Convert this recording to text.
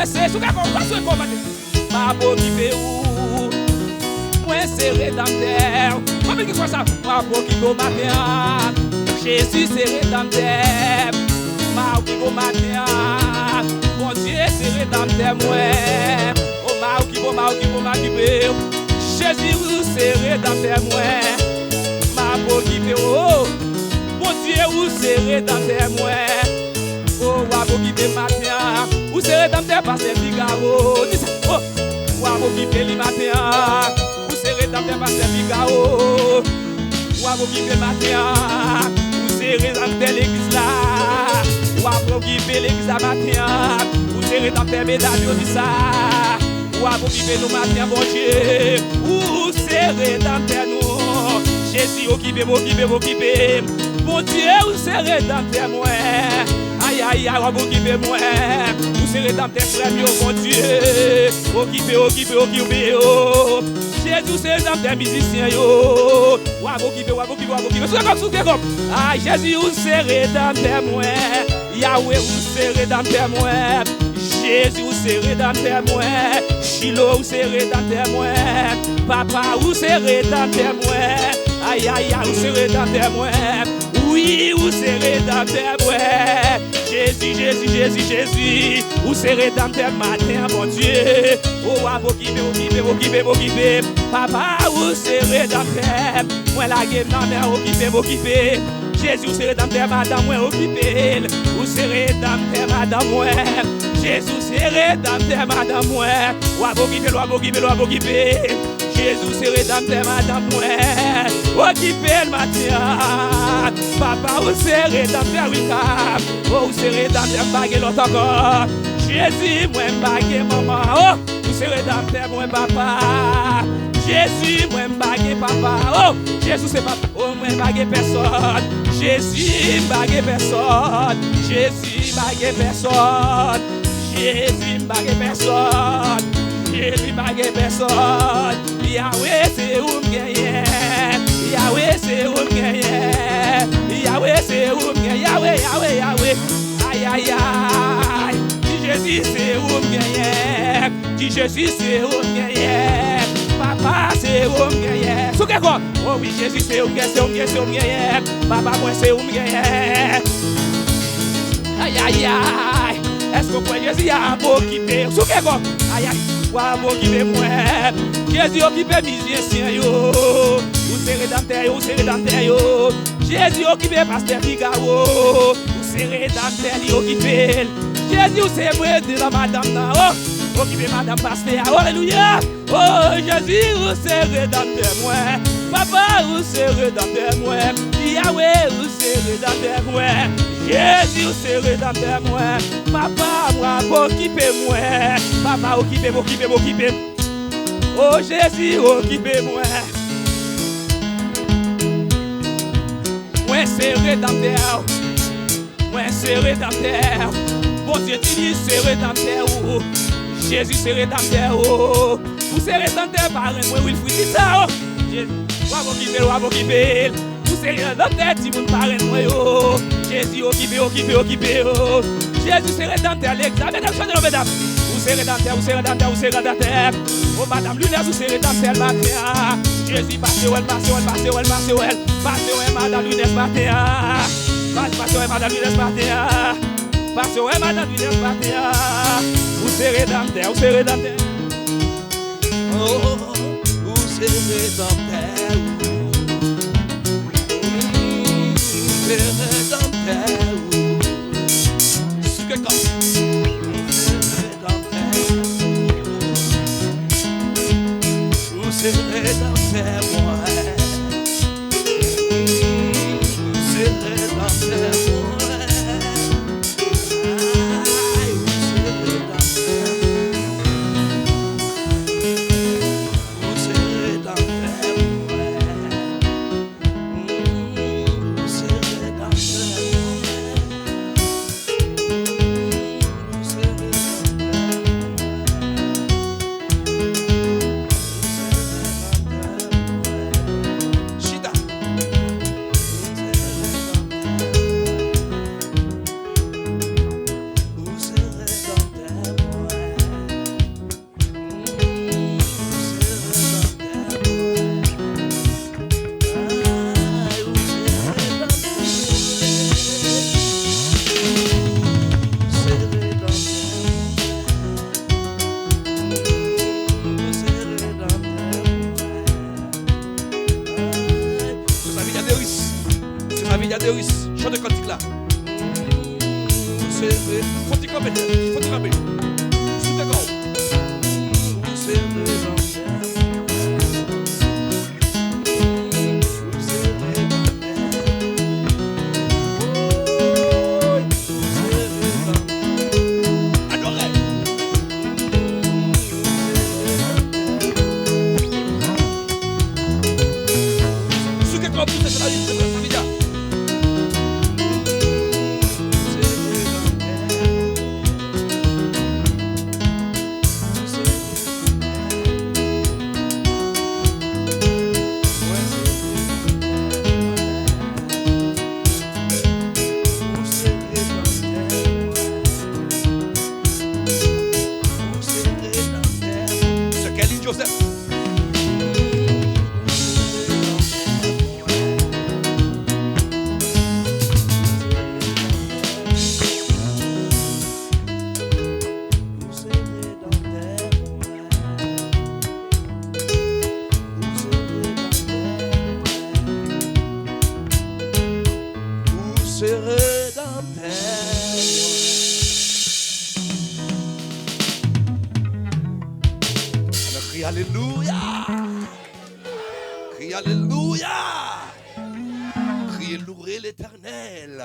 c'est sous qu'on passe comment ma peau qui fait où moi c'est rédempteur comment qu'il soit ça ma peau qui go matin Jésus c'est rédempteur ma peau qui go matin mon Dieu c'est rédempteur moi oh ma peau qui fait Jésus c'est rédempteur moi ma peau qui fait oh mon Dieu c'est rédempteur moi oh wa peau qui fait matin ou c'est rédempteur parce que Figaro dis ça oh wa peau qui fait le matin ou c'est rédempteur parce que Figaro wa peau qui fait matin ou c'est rédempteur l'église là wa peau qui fait l'église matin ou c'est rédempteur mesdames dit ça wa peau qui fait nous matin bon Dieu ou c'est rédempteur nous Jésus occupé mon Dieu ou c'est rédempteur moi aïe aïe aïe occupé moi ou c'est rédempteur frère mon Dieu occupé oh Jésus c'est rédempteur musicien yo wa occupé c'est comme aïe Jésus ou c'est rédempteur moi Yahweh ou c'est rédempteur moi Jésus ou c'est rédempteur moi Shiloh ou c'est rédempteur moi Papa ou c'est rédempteur moi aïe aïe aïe ou c'est rédempteur moi oui ou c'est rédempteur moi Jésus ou c'est rédempteur matin mon Dieu oh occupé papa ou c'est rédempteur moi la game non mais occupé Jésus c'est rédempteur madame moi occupé ou c'est rédempteur madame moi Jésus c'est rédempteur madame moi occupé Jésus c'est rédempteur madame moi occupé le matin papa ou c'est rédempteur oui oh c'est rédempteur bagué l'autre encore Jésus moi bagué maman oh ou c'est rédempteur moi papa Jésus moi bagué papa oh Jésus c'est papa oh moi bagué personne Jésus bagué personne Jésus bagué personne Jésus bagué personne Jésus bagué personne Yahweh c'est où gagner Yahweh c'est où gagner Yahweh c'est où gagner Yahweh aïe aïe aïe Jésus c'est où gagner Jésus c'est où gagner papa c'est où gagner sous quel quoi oh oui Jésus c'est où gagner papa moi c'est où gagner aïe aïe aïe est-ce que quoi Jésus a occupé sous quel quoi aïe aïe wa occupé moi Jésus occupé musicien yo ou c'est rédempteur yo Jésus occupé pasteur Figaro ou c'est rédempteur li occupé Jésus c'est vrai de la madame là oh occupé madame pasteur alléluia oh Jésus ou c'est rédempteur moi papa ou c'est rédempteur moi Yahweh ou c'est rédempteur moi Jésus c'est rédempteur moi papa moi occupé moi papa occupé oh Jésus occupé moi c'est rédempteur bon Dieu tu dis c'est rédempteur oh Jésus c'est rédempteur oh ou c'est rédempteur par moi il faut dire ça oh Jésus wa occupé ou c'est rédempteur si vous parlez moi oh Jésus occupé oh Jésus c'est rédempteur l'examen mesdames ou c'est rédempteur oh madame lunaire ou c'est rédempteur matin Jésus passe madame lunaire matin passe madame lunaire matin passe madame lunaire matin ou c'est rédempteur oh ou c'est rédempteur c'est rédempteur c'est comme c'est rédempteur moi c'est rédempteur moi c'est rédempteur cantique là. Faut-il camper? Faut-il camper? Sous tes corps. Vous serez dans terre. Vous serez dans terre. Vous serez dans terre. Adorez. Sous tes corps, tout est la liste, c'est ça, média. Joseph. Vous serez dans terre. Crie Alléluia. Crie Alléluia. Criez louer l'Éternel.